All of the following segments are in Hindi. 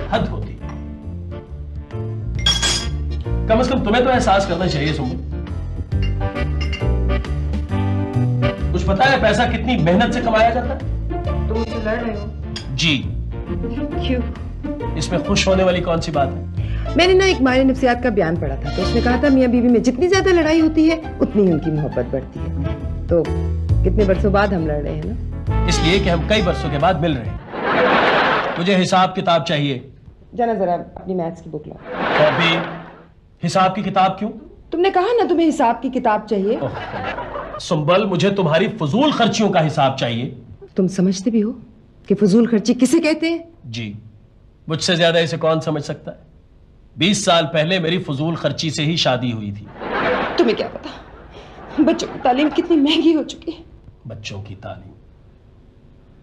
हद होती है। कम से कम तुम्हें तो एहसास करना चाहिए सुम्बुल। कुछ पता है पैसा कितनी मेहनत से कमाया जाता है? तुम मुझसे लड़ रहे हो? जी। क्यों? इसमें खुश होने वाली कौन सी बात है? मैंने ना एक माहिर नफ्सियात का बयान पढ़ा था, तो उसने कहा था मियां बीवी में जितनी ज्यादा लड़ाई होती है उतनी ही उनकी मोहब्बत बढ़ती है। तो कितने बरसों बाद हम लड़ रहे हैं ना? इसलिए कि हम कई बरसों के बाद मिल रहे हैं। मुझे हिसाब किताब चाहिए। जाना जरा अपनी मैथ्स की बुक लाओ। तो अभी हिसाब की किताब क्यों? तुमने कहा ना तुम्हें हिसाब की किताब चाहिए। सुम्बल, मुझे तुम्हारी फजूल खर्चियों का हिसाब चाहिए। तुम समझते भी हो कि फजूल खर्ची किसे कहते हैं? जी, मुझसे ज्यादा इसे कौन समझ सकता है? 20 साल पहले मेरी फजूल खर्ची से ही शादी हुई थी। तुम्हें क्या पता बच्चों की तालीम कितनी महंगी हो चुकी है। बच्चों की तालीम?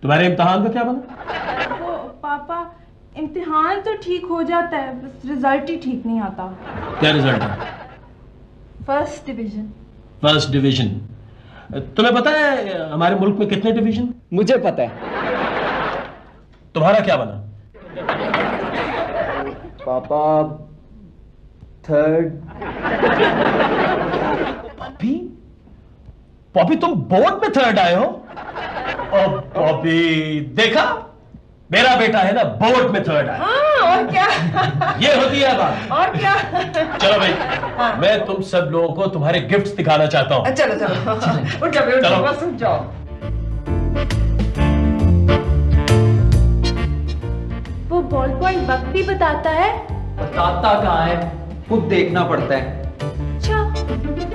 तुम्हारे इम्तिहान का क्या बना? वो पापा, इम्तिहान तो ठीक हो जाता है, बस रिजल्ट ही ठीक नहीं आता। क्या रिजल्ट है? First division. First division? तुम्हें पता है हमारे मुल्क में कितने डिवीजन? मुझे पता है। तुम्हारा क्या बना? पापा थर्ड। पॉपी? पॉपी, तुम बोर्ड में थर्ड आए हो? ओ पॉपी, देखा, मेरा बेटा है ना बोर्ड में थर्ड आया। हाँ, और क्या? ये होती है बात। और क्या? चलो भाई, मैं तुम सब लोगों को तुम्हारे गिफ्ट्स दिखाना चाहता हूँ। चलो चलो उठ जाओ, बस उठ जाओ। वो बॉल पॉइंट वक्त भी बताता है? बताता कहाँ है, खुद देखना पड़ता है।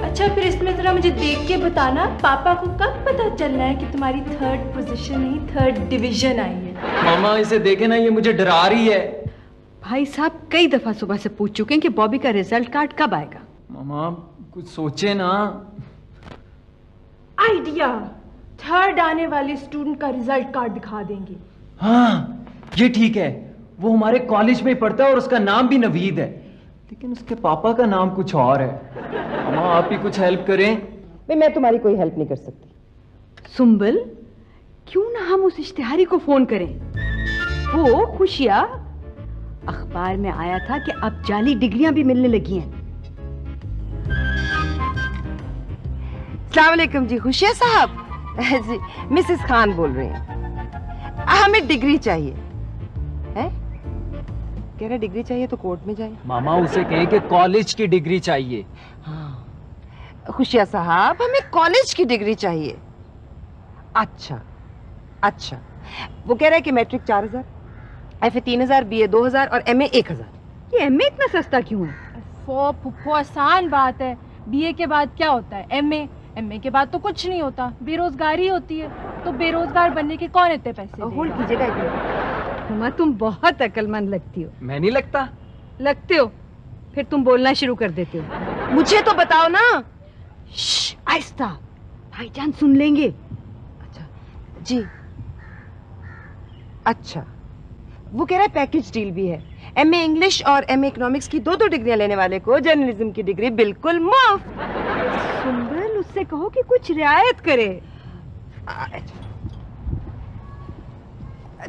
अच्छा फिर इसमें जरा मुझे देख के बताना, पापा को कब पता चलना है कि तुम्हारी थर्ड पोजीशन नहीं थर्ड डिवीजन आई है? मामा इसे देखे ना, ये मुझे डरा रही है। भाई साहब कई दफा सुबह से पूछ चुके हैं कि बॉबी का रिजल्ट कार्ड कब आएगा। मामा कुछ सोचे ना। आइडिया, थर्ड आने वाले स्टूडेंट का रिजल्ट कार्ड दिखा देंगे। हाँ ये ठीक है, वो हमारे कॉलेज में ही पढ़ता है और उसका नाम भी नवीद है, लेकिन उसके पापा का नाम कुछ और है। मामा आप ही कुछ हेल्प करें। मैं तुम्हारी कोई हेल्प नहीं कर सकती। सुम्बल, क्यों ना हम उस इश्तिहारी को फोन करें? वो खुशियां, अखबार में आया था कि अब जाली डिग्रियां भी मिलने लगी हैं। अस्सलाम वालेकुम जी, खुशिया साहब। जी मिसेस खान बोल रही हैं। हमें डिग्री चाहिए है? कह रहे डिग्री चाहिए तो कोर्ट में जाए। मामा उसे कहे कि कॉलेज की डिग्री चाहिए। हाँ खुशिया साहब, हमें कॉलेज की डिग्री चाहिए। अच्छा अच्छा, वो कह रहा है कि मैट्रिक 4000, एफए 3000, बीए 2000 और एमए 1000। ये एमए इतना सस्ता क्यों है? फुफ्फो आसान बात है, बीए के बाद क्या होता है? एमए, एमए के बाद तो कुछ नहीं होता, बेरोजगारी होती है। तो बेरोजगार बनने के कौन इतने पैसे होल्ड देगा? कीजिएगा। मामा तुम बहुत अक्लमंद लगती हो। मैं नहीं लगता? लगते हो, फिर तुम बोलना शुरू कर देते हो। मुझे तो बताओ ना। आहिस्ता, भाईजान सुन लेंगे। अच्छा जी, अच्छा वो कह रहा है पैकेज डील भी है, एमए इंग्लिश और एमए इकोनॉमिक्स की 2-2 डिग्रियां लेने वाले को जर्नलिज्म की डिग्री बिल्कुल मुफ्त। सुंदर, उससे कहो कि कुछ रियायत करे।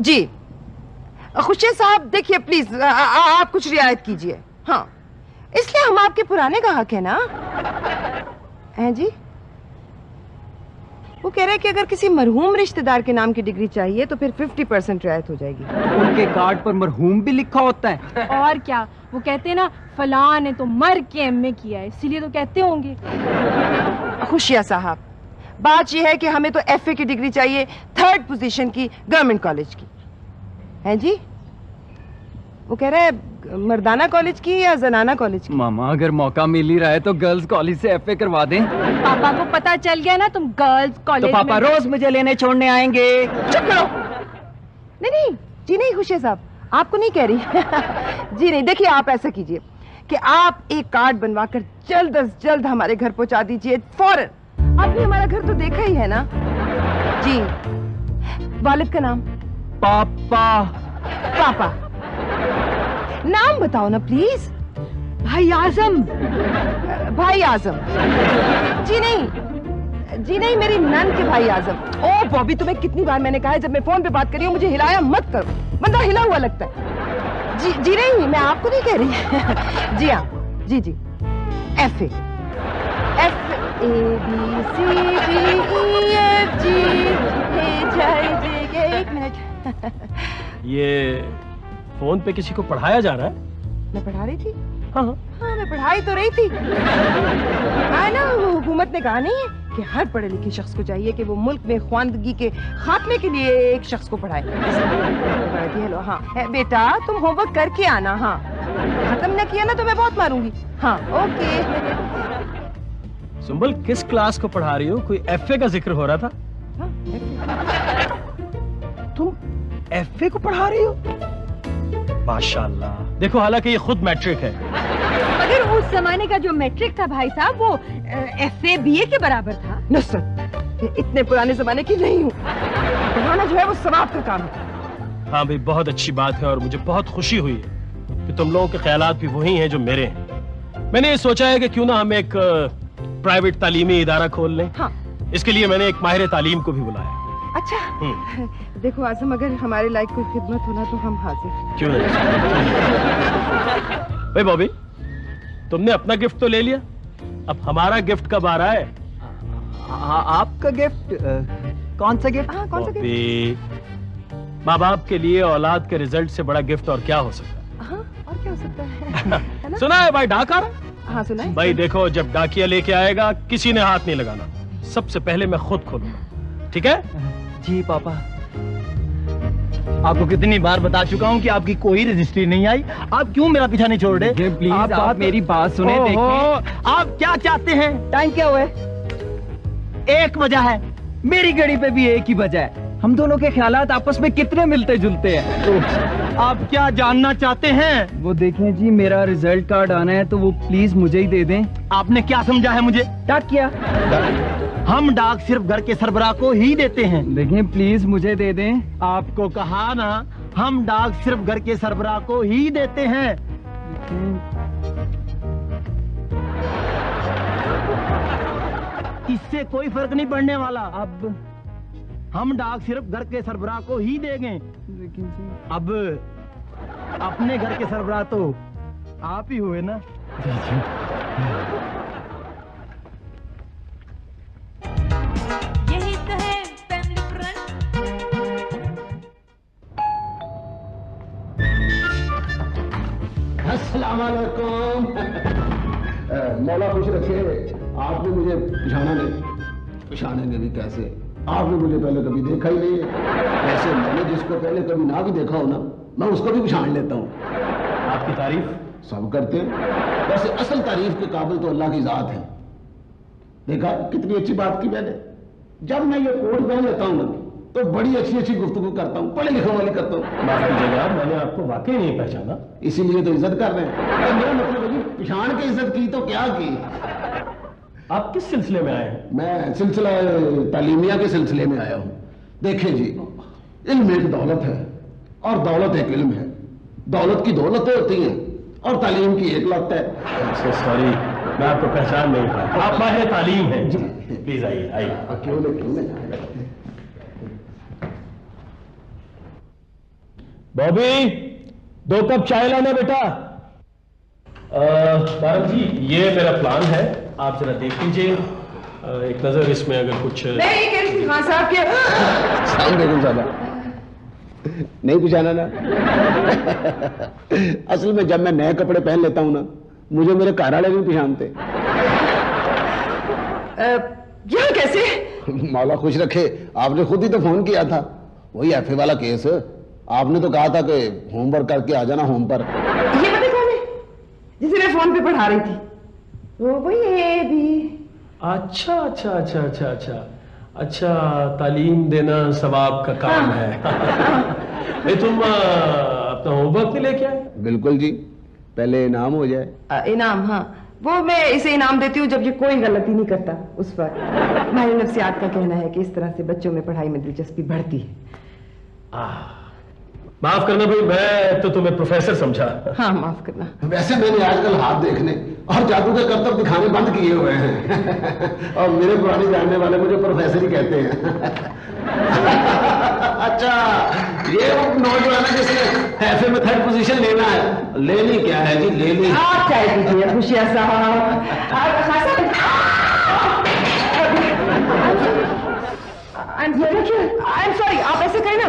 जी खुशिया साहब, देखिए प्लीज आप कुछ रियायत कीजिए। हाँ, इसलिए हम आपके पुराने ग्राहक हैं ना। हैं जी? वो कह रहे हैं कि अगर किसी मरहूम रिश्तेदार के नाम की डिग्री चाहिए तो फिर 50% रियायत हो जाएगी। उनके कार्ड पर मरहूम भी लिखा होता है? और क्या, वो कहते हैं ना फलां ने तो मर के एमए किया है, इसीलिए तो कहते होंगे। खुशिया साहब, बात यह है कि हमें तो एफए की डिग्री चाहिए, थर्ड पोजीशन की, गवर्नमेंट कॉलेज की। हैं जी? वो कह रहे हैं मर्दाना कॉलेज की या जनाना कॉलेज की? मामा अगर मौका मिल ही रहा है तो गर्ल्स कॉलेज से एफए करवा दें। पापा को पता चल गया ना तुम गर्ल्स कॉलेज तो पापा रोज मुझे लेने छोड़ने आएंगे। चुप करो। नहीं नहीं जी नहीं खुशिया साहब, आपको नहीं कह रही। जी नहीं, देखिए आप ऐसा कीजिए कि आप एक कार्ड बनवाकर जल्द अज जल्द हमारे घर पहुंचा दीजिए फौरन। आपने हमारा घर तो देखा ही है ना जी। वालिद का नाम? पापा। पापा नाम बताओ ना प्लीज। भाई आजम। भाई आजम? जी नहीं, मेरी नन के भाई आजम। ओ बॉबी, तुम्हें कितनी बार मैंने कहा है जब मैं फोन पे बात कर रही हूँ मुझे हिलाया मत करो, बंदा हिला हुआ लगता है। जी नहीं, मैं आपको नहीं कह रही। जी हाँ, जी जी, FA, FABCDEFG। एक मिनट। ये फोन पे किसी को पढ़ाया जा रहा है? मैं पढ़ा रही थी। हाँ हाँ। हाँ, मैं पढ़ाई तो रही थी। हाँ ना, वो हुकूमत ने कहा नहीं है कि हर पढ़े लिखे शख्स को चाहिए कि वो मुल्क में ख्वानदगी के खात्मे के लिए एक शख्स को पढ़ाए। हेलो, हाँ बेटा तुम होमवर्क करके आना। हाँ, खत्म न किया ना तो मैं बहुत मारूंगी। हाँ ओके। सुंबल, किस क्लास को पढ़ा रही हो? कोई FA का जिक्र हो रहा था। हाँ, तुम FA को पढ़ा रही हो? माशाल्लाह। देखो, हालांकि ये खुद मैट्रिक है, मगर उस जमाने का जो मैट्रिक था भाई साहब, वो FA BA के बराबर था। नुसरत, इतने पुराने जमाने की नहीं हूँ। पढ़ाना जो है वो सवाब का काम है। हाँ भाई, बहुत अच्छी बात है और मुझे बहुत खुशी हुई है कि तुम लोगों के ख्यालात भी वही हैं जो मेरे हैं। मैंने ये सोचा है कि क्यों ना हम एक प्राइवेट तालीमी इदारा खोल लें। हाँ। इसके लिए मैंने एक माहिर तालीम को भी बुलाया। अच्छा, देखो आजम, अगर हमारे लायक कोई खिदमत होना तो हम हाजिर। क्यों नहीं? भाई बॉबी, तुमने अपना गिफ्ट तो ले लिया, अब हमारा गिफ्ट कब आ रहा है? आपका गिफ्ट? कौन सा गिफ्ट? हाँ, कौन सा गिफ्ट? बॉबी, माँ बाप के लिए औलाद के रिजल्ट से बड़ा गिफ्ट और क्या हो सकता है? हाँ, और क्या हो सकता है? सुना है भाई, डाक आ रहा है? हाँ सुना है। भाई देखो, जब डाकिया लेके आएगा किसी ने हाथ नहीं लगाना, सबसे पहले मैं खुद खोलूंगा। ठीक है? जी पापा। आपको कितनी बार बता चुका हूँ कि आपकी कोई रजिस्ट्री नहीं आई, आप क्यों मेरा पीछा नहीं छोड़ रहे? प्लीज आप मेरी बात सुने। देखें आप क्या चाहते हैं? टाइम क्या हुआ है? 1 बजा है। मेरी घड़ी पे भी एक ही बजा है। हम दोनों के ख्यालात आपस में कितने मिलते जुलते हैं। तो आप क्या जानना चाहते हैं? वो देखें जी, मेरा रिजल्ट कार्ड आना है तो वो प्लीज मुझे ही दे दें। आपने क्या समझा है मुझे? डाक किया? हम डाक सिर्फ घर के सरबराह को ही देते हैं। देखें प्लीज मुझे दे दें। आपको कहा ना, हम डाक सिर्फ घर के सरबराह को ही देते हैं। इससे कोई फर्क नहीं पड़ने वाला। अब हम डाक सिर्फ घर के सरबराह को ही देंगे। अब अपने घर के सरबराह तो आप ही हुए ना। यही तो है फैमिली फ्रंट। अस्सलाम वालेकुम। मौला खुश रखे, आपने मुझे पिछाना नहीं। पिछानेंगे भी कैसे? आपने मुझे पहले कभी देखा ही नहीं है। वैसे मैंने जिसको पहले कभी ना भी देखा हो ना, मैं उसको भी पिछान लेता हूँ। आपकी तारीफ सब करते हैं। वैसे असल तारीफ के काबिल तो अल्लाह की जात है। देखा कितनी अच्छी बात की मैंने। जब मैं ये कोट पहन लेता हूँ ना, तो बड़ी अच्छी अच्छी गुफ्तगू करता हूँ, पढ़े लिखे वाली करता हूँ। माफ कीजिएगा, मैंने आपको वाकई नहीं पहचाना। इसीलिए तो इज्जत कर रहे हैं। तो मेरा मतलब है कि पिछान के इज्जत की तो क्या की। आप किस सिलसिले में आए हैं? मैं सिलसिला तालीमिया के सिलसिले में आया हूँ। देखें जी, इल्म एक दौलत है और दौलत एक इल्म है। दौलत की दौलतें होती हैं और तालीम की एक लत है। सॉरी, मैं आपको पहचान नहीं पाया। आप माहिर तालीम हैं। प्लीज आइए आइए। क्यों नहीं। बॉबी, 2 कप चाय लाना बेटा। मैडम जी, ये मेरा प्लान है, आप जरा देख लीजिए। एक नजर इसमें अगर कुछ। मैं ये कह रही थी खान साहब के। नहीं पिछाना ना। असल में जब मैं नए कपड़े पहन लेता हूं ना, मुझे मेरे घर वाले नहीं पिछानते। यह कैसे? मौला खुश रखे, आपने खुद ही तो फोन किया था। वही FA वाला केस। आपने तो कहा था कि होमवर्क करके आ जाना होम पर। ये पता कौन है जिसे मैं फोन पे पढ़ा रही थी? वो वही है भी। अच्छा अच्छा अच्छा अच्छा अच्छा अच्छा, तालीम देना सवाब का काम है। ये तुम अपना होमवर्क नहीं लेके आए? बिल्कुल जी, पहले इनाम हो जाए। इनाम? हाँ, वो मैं इसे इनाम देती हूँ जब ये कोई गलती नहीं करता उस पर। माहिर नफ्सियात का कहना है कि इस तरह से बच्चों में पढ़ाई में दिलचस्पी बढ़ती है। माफ करना भाई, मैं तो तुम्हें प्रोफेसर समझा। हाँ माफ करना। वैसे मैंने आजकल हाथ देखने और जादू के करतब दिखाने बंद किए हुए हैं। और मेरे पुराने जानने वाले मुझे प्रोफेसर ही कहते हैं। अच्छा, ये वो नौजवान है जिसने FA में 3rd पोजीशन लेना है। लेनी क्या है जी, लेनी। आप चाय पीजिए खुशिया साहब। आई एम सॉरी, आप ऐसे करें ना,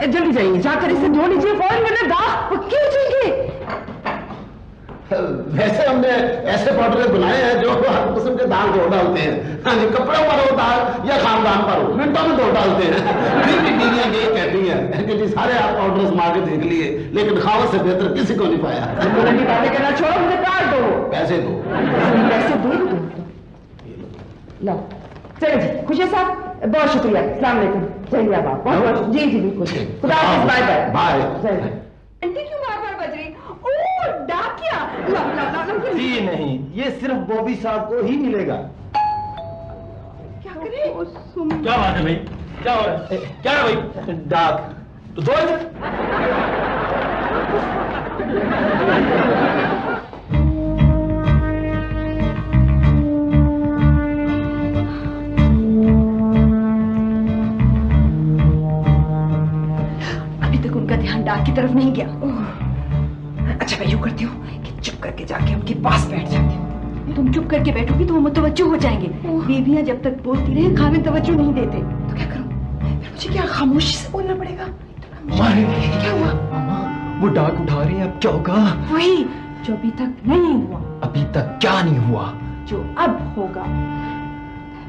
जल्दी जाइए, जाकर इसे धो लीजिए फौरन, वरना दाग पक्के हो जाएंगे। वैसे हमने ऐसे पाउडर बनाए हैं जो हर किस्म के दाग धो डालते हैं। हाँ जी, कपड़ों पर हो दाग या खानदान पर हो, मिनटों में धो डालते हैं। फिर भी बीवियां यही कहती हैं कि जी सारे आप पाउडर मार के देख लिए, लेकिन खावत से बेहतर किसी को नहीं पाया। बातें करना छोड़ो, मुझे काट दो। पैसे दो। पैसे दे दो। लो चलो जी, खुशिया साहब बहुत शुक्रिया, अस्सलाम वालेकुम। चलिए अब आप बहुत जी जी बिल्कुल, खुदा हाफिज़, बाय बाय बाय। आंटी क्यों बार-बार बज रही? ओह डाकिया। ला ला ला जी नहीं, ये सिर्फ बॉबी साहब को ही मिलेगा। क्या करें? क्या बात है भाई, क्या हो रहा है, क्या है भाई? डाक तो दो इधर। अभी तक उनका ध्यान डाक की तरफ नहीं गया। अच्छा मैं यूं करती हूँ कि चुप करके जाके उनके पास बैठ जाती हूँ। तुम चुप करके बैठोगी तो वो मुतवज्जो हो जाएंगे। बीवियां जब तक बोलती रहे खामिद तवज्जो नहीं देते। तो क्या करूँ? फिर मुझे क्या खामोशी से बोलना पड़ेगा? क्या हुआ? वो डाक उठा रहे हैं, अब क्या होगा? वही जो अभी तक नहीं हुआ, अभी तक क्या नहीं हुआ? जो अब होगा।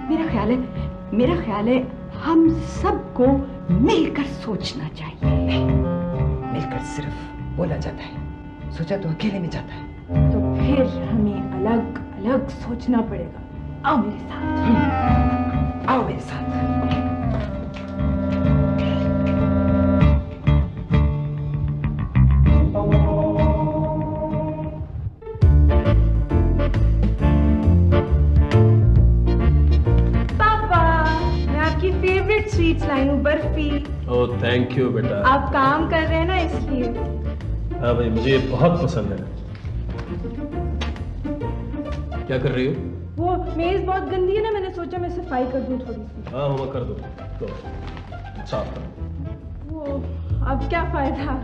मेरा ख्याल है हम सबको मिलकर सोचना चाहिए। मिलकर सिर्फ बोला जाता है, सोचा तो अकेले में जाता है। तो फिर हमें अलग अलग सोचना पड़ेगा। आओ मेरे साथ। आओ मेरे साथ। पापा, मैं आपकी फेवरेट स्वीट्स लाई हूँ, बर्फी। ओह थैंक यू बेटा। आप काम कर रहे हैं ना इसलिए। हाँ भाई, मुझे बहुत पसंद है। क्या कर रही हो? वो मेज बहुत गंदी है ना, मैंने सोचा मैं सफाई कर दूं थोड़ी सी। हाँ हुआ कर दो, तो साफ कर। वो अब क्या फायदा।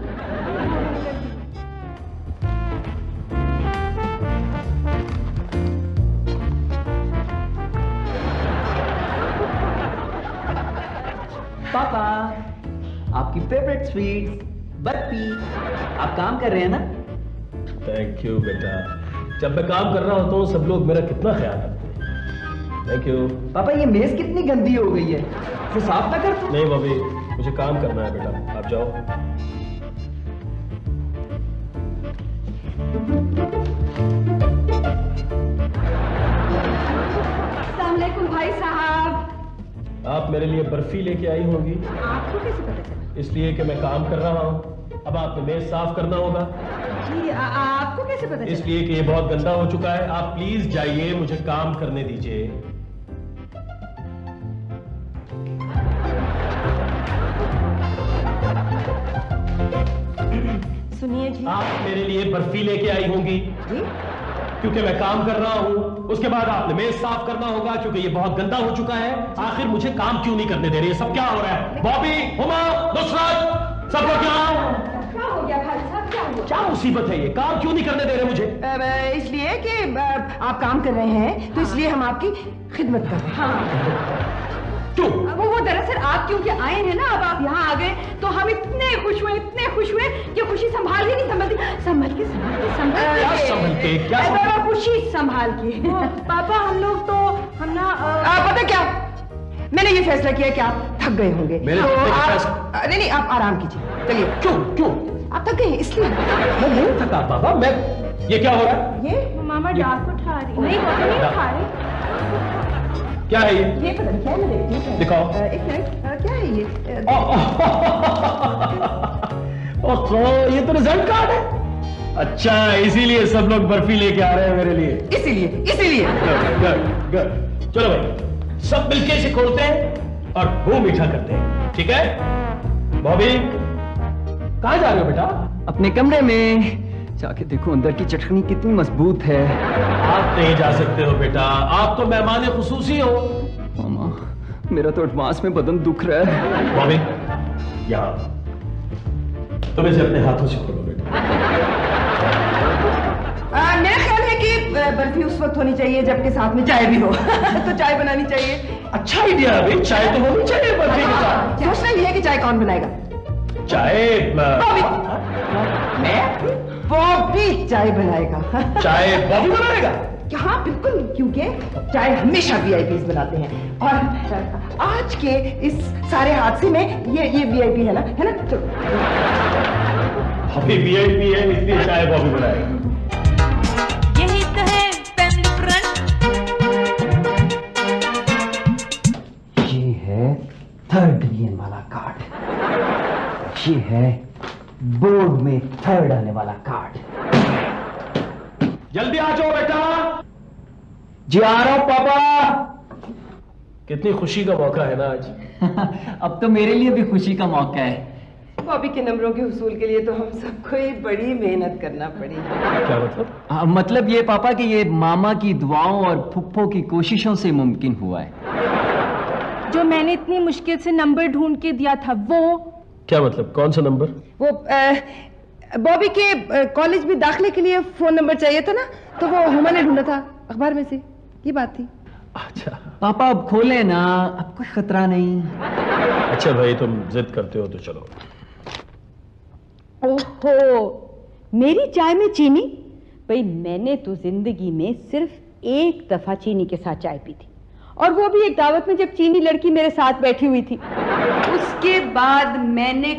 पापा, आपकी फेवरेट स्वीट बर्फी। आप काम कर रहे हैं ना? थैंक यू बेटा। जब मैं काम कर रहा होता हूँ सब लोग मेरा कितना ख्याल रखते हैं। Thank you. पापा ये मेज कितनी गंदी हो गई है, इसे साफ ना कर? नहीं बॉबी, मुझे काम करना है बेटा, आप जाओ। अस्सलाम वालेकुम भाई साहब। आप मेरे लिए बर्फी लेके आई होंगी। आपको कैसे पता चला? इसलिए कि मैं काम कर रहा हूँ। अब आपने मेज साफ करना होगा। जी आपको कैसे पता चला? इसलिए कि ये बहुत गंदा हो चुका है। आप प्लीज जाइए, मुझे काम करने दीजिए। सुनिए जी। आप मेरे लिए बर्फी लेके आई होंगी जी? क्योंकि मैं काम कर रहा हूं। उसके बाद आपने मेज साफ करना होगा क्योंकि ये बहुत गंदा हो चुका है। आखिर मुझे काम क्यों नहीं करने दे रही है? सब क्या हो रहा है? बॉबी, हुमा, नुसरत, सब लोग यहाँ आओ। क्या हो गया भाई साहब, क्या हुआ? क्या मुसीबत है ये? काम क्यों नहीं करने दे रहे मुझे? इसलिए कि आप काम कर रहे हैं तो इसलिए हम आपकी खिदमत कर रहे हैं। क्यों? वो दरअसल आप क्योंकि आए हैं ना, अब आप यहाँ आ गए तो हम इतने खुश हुए कि खुशी संभाल ही नहीं संभल के क्या संभल के? क्या संभल के? खुशी संभाल के। पापा हम लोग तो हम ना पता क्या, मैंने ये फैसला किया कि आप थक गए होंगे। मेरे तो थकने का आप फैसला- नहीं आप आराम कीजिए। चलिए। क्यों? आप थक गए हैं इसलिए। मैं नहीं थका बाबा। मैं ये क्या हो रहा है? ये मामा डाक उठा रही। नहीं पापा नहीं उठा रही। क्या है ये? पता नहीं क्या है, मैं देखती हूँ। दिखाओ। एक मिनट, क्या है ये? ओहो, ये तो रिजल्ट कार्ड है। अच्छा, इसीलिए सब लोग बर्फी लेके आ रहे हैं मेरे लिए। इसीलिए गुड। चलो भाई, सब मिलके इसे खोलते हैं और मुंह मीठा करते हैं, ठीक है? बॉबी, कहाँ जा रहे हो बेटा? अपने कमरे में जाके देखो अंदर की चटनी कितनी मजबूत है। आप नहीं जा सकते हो बेटा, आप तो मेहमान खुसूसी हो। मामा, मेरा तो एडवांस में बदन दुख रहा है। बॉबी, यहाँ तुम इसे अपने हाथों से खोलो बेटा। बर्फी उस वक्त होनी चाहिए जबकि साथ में चाय भी हो। तो चाय बनानी चाहिए। अच्छा आइडिया है भाई, चाय तो होनी चाहिए बर्फी के साथ। सोचना ये है कि चाय कौन बनाएगा? चाय मैं? बॉबी चाय बनाएगा। चाय बॉबी बनाएगा? हाँ बिल्कुल, क्योंकि चाय हमेशा वीआईपीज बनाते हैं और आज के इस सारे हादसे में ये वीआईपी है ना, तो अभी वीआईपी है इसलिए चाय बॉबी बनाएगा। यही तो है फैमिली फ्रंट। ये है 3rd डिवीजन वाला कार्ड, ये है बोर्ड में 3rd आने वाला कार्ड। जल्दी आ जाओ बेटा। जी आ रहा हूं पापा। कितनी खुशी का मौका है ना आज। अब तो मेरे लिए भी खुशी का मौका है। बॉबी के नंबरों के हुसूल के लिए तो हम सबको ही बड़ी मेहनत करना पड़ी। क्या मतलब? मतलब ये पापा कि ये मामा की दुआओं और फुफ्फो की कोशिशों से मुमकिन हुआ है। जो मैंने इतनी मुश्किल से नंबर ढूंढ के दिया था वो। क्या मतलब? कौन सा नंबर? वो बॉबी के कॉलेज में दाखिले के लिए फोन नंबर चाहिए था ना, तो वो हुमा ने ढूंढा था अखबार में से, ये बात थी। अच्छा पापा अब खोले ना, अब कोई खतरा नहीं। अच्छा भाई तुम जिद करते हो तो चलो। ओहो, मेरी चाय में चीनी? भाई मैंने तो जिंदगी में सिर्फ एक दफा चीनी के साथ चाय पी थी, और वो भी एक दावत में जब चीनी लड़की मेरे साथ बैठी हुई थी। उसके बाद मैंने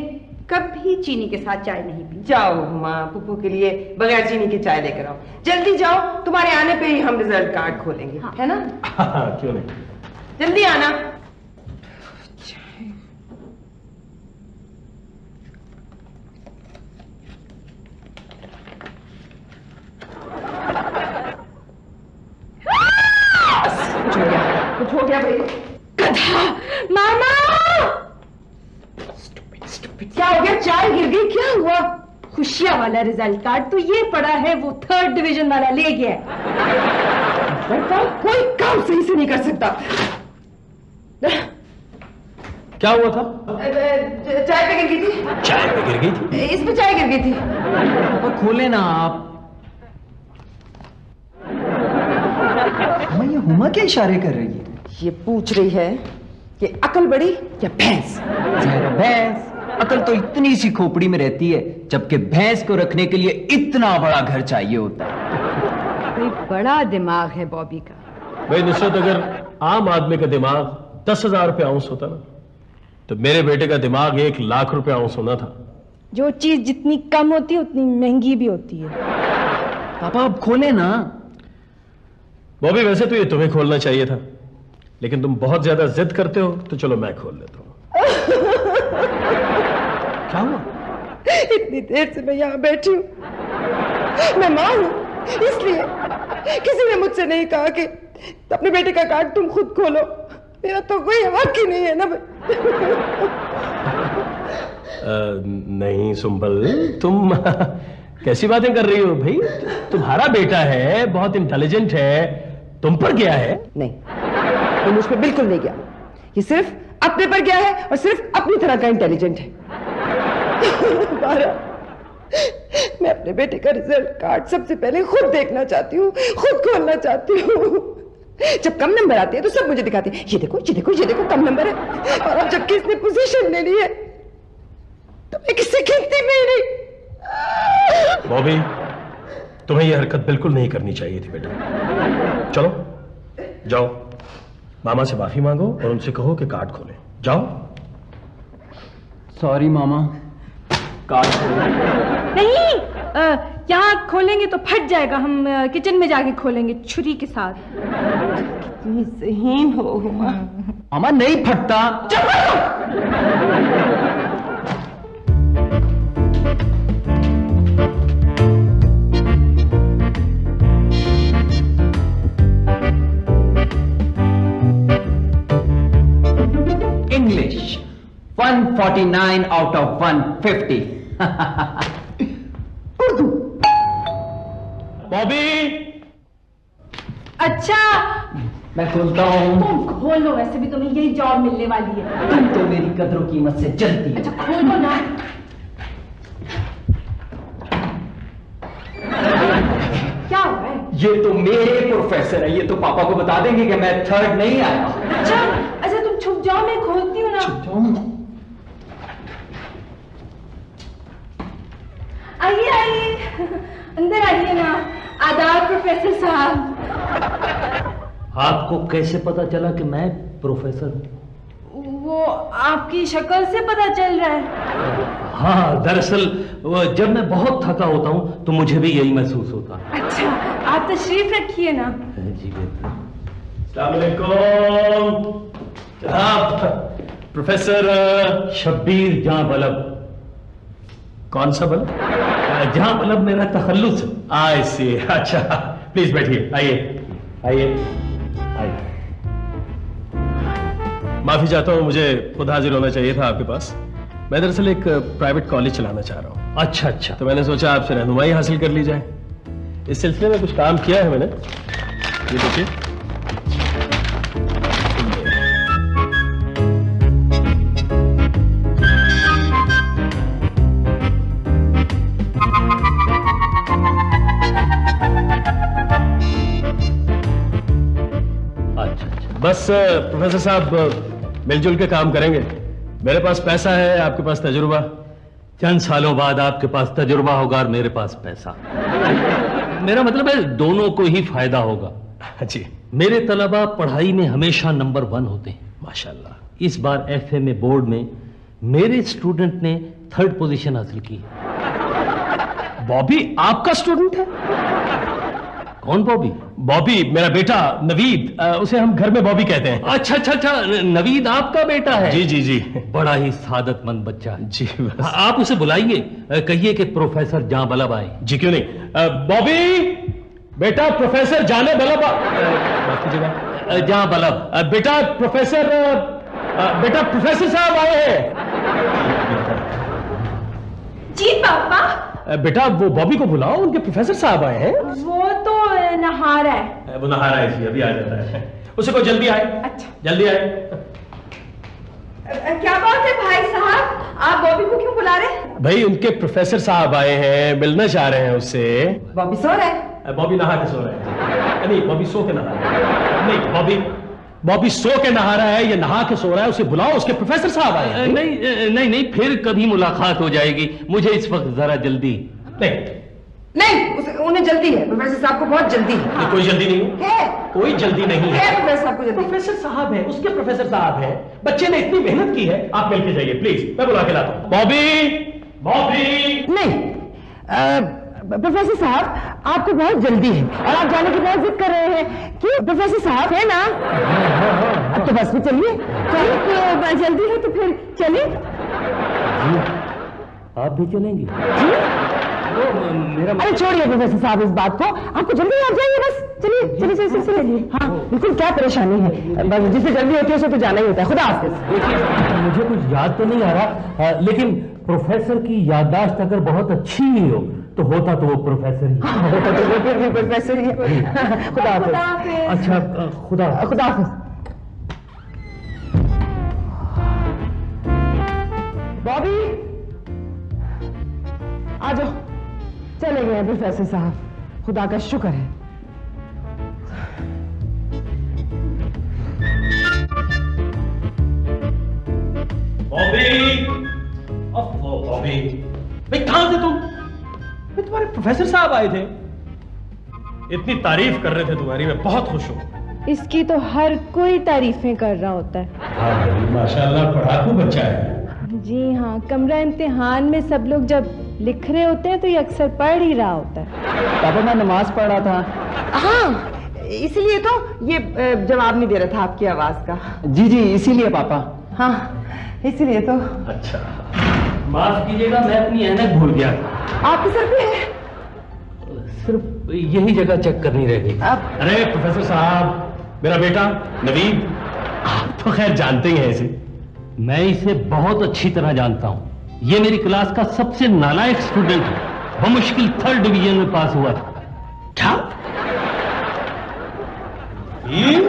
कभी चीनी के साथ चाय नहीं पी। जाओ माँ, पुप्पू के लिए बगैर चीनी की चाय लेकर आओ। जल्दी जाओ, तुम्हारे आने पे ही हम रिजल्ट कार्ड खोलेंगे। हाँ। है ना? क्यों नहीं, जल्दी आना। कुछ हो गया भाई। मामा! क्या हो गया? चाय गिर गई? क्या हुआ? खुशियां वाला रिजल्ट कार्ड तो ये पड़ा है, वो 3rd डिवीजन वाला ले गया। कोई काम सही से नहीं कर सकता। क्या हुआ था? चाय पे गिर गई थी। चाय पे गिर गई थी? इस पे चाय गिर गई थी। पापा खोले ना आप। ये हुमा क्या इशारे कर रही है? ये पूछ रही है कि अकल बड़ी या भैंस? भैंस। अकल तो इतनी सी खोपड़ी में रहती है, जबकि भैंस को रखने के लिए इतना बड़ा घर चाहिए होता है। कोई बड़ा दिमाग है बॉबी का। भाई नुसरत, अगर आम आदमी का दिमाग 10,000 रुपये आउंस होता ना, तो मेरे बेटे का दिमाग 1 लाख रुपये आउंस होना था। जो चीज जितनी कम होती है उतनी महंगी भी होती है। पापा अब खोले ना। बॉबी वैसे तो ये तुम्हें खोलना चाहिए था, लेकिन तुम बहुत ज्यादा जिद करते हो, तो चलो मैं खोल लेता हूँ। क्या हुआ? इतनी देर से मैं यहाँ बैठी हूँ, मैं मां हूँ, इसलिए किसी ने मुझसे नहीं कहा कि अपने बेटे का कार्ड तुम खुद खोलो। मेरा तो कोई हक ही नहीं है ना भाई। नहीं सुंबल, तुम कैसी बातें कर रही हो भाई? तुम्हारा बेटा है, बहुत इंटेलिजेंट है, तुम पर गया है? नहीं, ये मुझ पर बिल्कुल नहीं गया। ये सिर्फ अपने पर गया है और सिर्फ अपनी तरह का इंटेलिजेंट है। मैं अपने बेटे का रिजल्ट कार्ड सबसे पहले खुद देखना चाहती हूँ, खुद खोलना चाहती हूँ। जब कम नंबर आते हैं तो सब मुझे दिखाते हैं, ये देखो ये देखो ये देखो कम नंबर है। और अब जबकि इसने पोजीशन ले ली है तो मैं किससे गिनती में ही नहीं। बॉबी, तुम्हें यह हरकत बिल्कुल नहीं करनी चाहिए थी बेटा। चलो जाओ, मामा से माफी मांगो और उनसे कहो कि कार्ड खोलें। जाओ। सॉरी मामा, कार्ड खोलो। नहीं, यहाँ खोलेंगे तो फट जाएगा। हम किचन में जाके खोलेंगे छुरी के साथ। कितनी ज़हीन हो हुमा। मामा नहीं फटता। English 149 out of 150. Urdu. Bobby, अच्छा मैं खोलता हूँ। तुम खोलो, वैसे भी तुम्हें यही जॉब मिलने वाली है। तुम तो मेरी कदरों कीमत से जलती है। अच्छा खोलो ना। क्या हुआ है? ये तो मेरे प्रोफेसर है, ये तो पापा को बता देंगे कि मैं थर्ड नहीं आया। अच्छा अच्छा तुम छुप जाओ, मैं खोलती हूँ ना। आइए आइए, अंदर आइए ना। आदाब प्रोफेसर साहब। आपको कैसे पता चला कि मैं प्रोफेसर हूँ? वो आपकी शक्ल से पता चल रहा है। हाँ, दरअसल जब मैं बहुत थका होता हूँ तो मुझे भी यही महसूस होता है। अच्छा, आप तशरीफ रखिए ना। जी बेहतर। जनाब प्रोफेसर शब्बीर जहां बलब। कौन सा बल? जहां बलब मेरा तखल्लुस। आई सी। अच्छा प्लीज बैठिए, आइए आइए आइए। माफी चाहता हूँ, मुझे खुद हाजिर होना चाहिए था आपके पास। मैं दरअसल एक प्राइवेट कॉलेज चलाना चाह रहा हूँ। अच्छा अच्छा। तो मैंने सोचा आपसे रहनुमाई हासिल कर ली जाए। इस सिलसिले में कुछ काम किया है मैंने। ये देखिए, बस प्रोफेसर साहब मिलजुल के काम करेंगे। मेरे पास पैसा है, आपके पास तजुर्बा। चंद सालों बाद आपके पास तजुर्बा होगा और मेरे पास पैसा। मेरा मतलब है दोनों को ही फायदा होगा। जी। मेरे तलबा पढ़ाई में हमेशा नंबर 1 होते हैं माशाल्लाह। इस बार एफए में बोर्ड में मेरे स्टूडेंट ने 3rd पोजीशन हासिल की। बॉबी आपका स्टूडेंट है? कौन बॉबी? बॉबी मेरा बेटा नवीद, उसे हम घर में बॉबी कहते हैं। अच्छा अच्छा अच्छा, नवीद आपका बेटा है? जी जी जी। बड़ा ही सादतमंद बच्चा है। जी बस। आप उसे बुलाइए, कहिए कि प्रोफेसर जहां बलब आए। जी क्यों नहीं। बॉबी बेटा प्रोफेसर जाने बलब जहां बलब। बेटा प्रोफेसर साहब आए हैं। जी पापा। बेटा वो बॉबी को बुलाओ, उनके प्रोफेसर साहब आए हैं। वो तो नहा रहा है। वो नहा रहा है जी, अभी आ जाता है। उसे को जल्दी आए। अच्छा जल्दी आए। क्या बात है भाई साहब, आप बॉबी को क्यों बुला रहे हैं? भाई उनके प्रोफेसर साहब आए हैं, मिलना चाह रहे हैं उससे। बॉबी सो रहा है? बॉबी नहा के सो रहा है। नहीं, बॉबी सो के नहा रहा है। नहीं, बॉबी सो के नहा रहा है या नहा के सो रहा है, उसे बुलाओ, उसके प्रोफेसर साहब आए हैं। नहीं नहीं नहीं, फिर कभी मुलाकात हो जाएगी, मुझे इस वक्त जरा जल्दी नहीं, उन्हें जल्दी है, प्रोफेसर साहब को बहुत जल्दी है। कोई जल्दी नहीं है, कोई जल्दी नहीं है। प्रोफेसर साहब को जल्दी। प्रोफेसर साहब है, उसके प्रोफेसर साहब है। बच्चे ने इतनी मेहनत की है, आप मिलके जाइए प्लीज, मैं बुला के लाता हूँ। बॉबी नहीं, प्रोफेसर साहब आपको बहुत जल्दी है और आप जाने की बहुत जिद कर रहे हैं। क्यों प्रोफेसर साहब है ना? अब तो बस में चलिए। चलिए, जल्दी है तो फिर चलिए। आप भी चलेंगी? जी मेरा अरे छोड़िए प्रोफेसर साहब इस बात को, आपको जल्दी आ जाइए, बस चलिए चलिए चलिए चलिए। हाँ बिल्कुल, क्या परेशानी है, बस जिसे जल्दी होती है उसे तो जाना ही होता है। खुदा हाफिज। देखिए मुझे कुछ याद तो नहीं आ रहा, लेकिन प्रोफेसर की याददाश्त अगर बहुत अच्छी ही हो तो होता तो वो प्रोफेसर ही। होता तो वो फिर भी प्रोफेसर ही है। खुदा हाफिज। अच्छा खुदा हाफिज। बॉबी आ जाओ, चले गए प्रोफेसर साहब, खुदा का शुक्र है। बॉबी भाई कहां थे तुम? मैं तुम्हारे प्रोफेसर साहब आए थे, इतनी तारीफ कर रहे थे तुम्हारी, मैं बहुत खुश हूँ। इसकी तो हर कोई तारीफें कर रहा होता है। हाँ माशाल्लाह, पढ़ाकू बच्चा है। जी हाँ, कमरा इम्तिहान में सब लोग जब लिख रहे होते हैं तो ये अक्सर पढ़ ही रहा होता है। पापा मैं नमाज पढ़ रहा था। हाँ इसीलिए तो ये जवाब नहीं दे रहा था आपकी आवाज का। जी जी इसीलिए पापा। हाँ इसीलिए तो। अच्छा माफ कीजिएगा, मैं अपनी ऐनक भूल गया। आपके सर पे है? सिर्फ यही जगह चेक करनी रह गई। अरे प्रोफेसर साहब, मेरा बेटा नवीद, आप तो खैर जानते ही हैं इसे। मैं इसे बहुत अच्छी तरह जानता हूं। ये मेरी क्लास का सबसे नालायक स्टूडेंट है, बमुश्किल 3rd डिवीजन में पास हुआ था। ये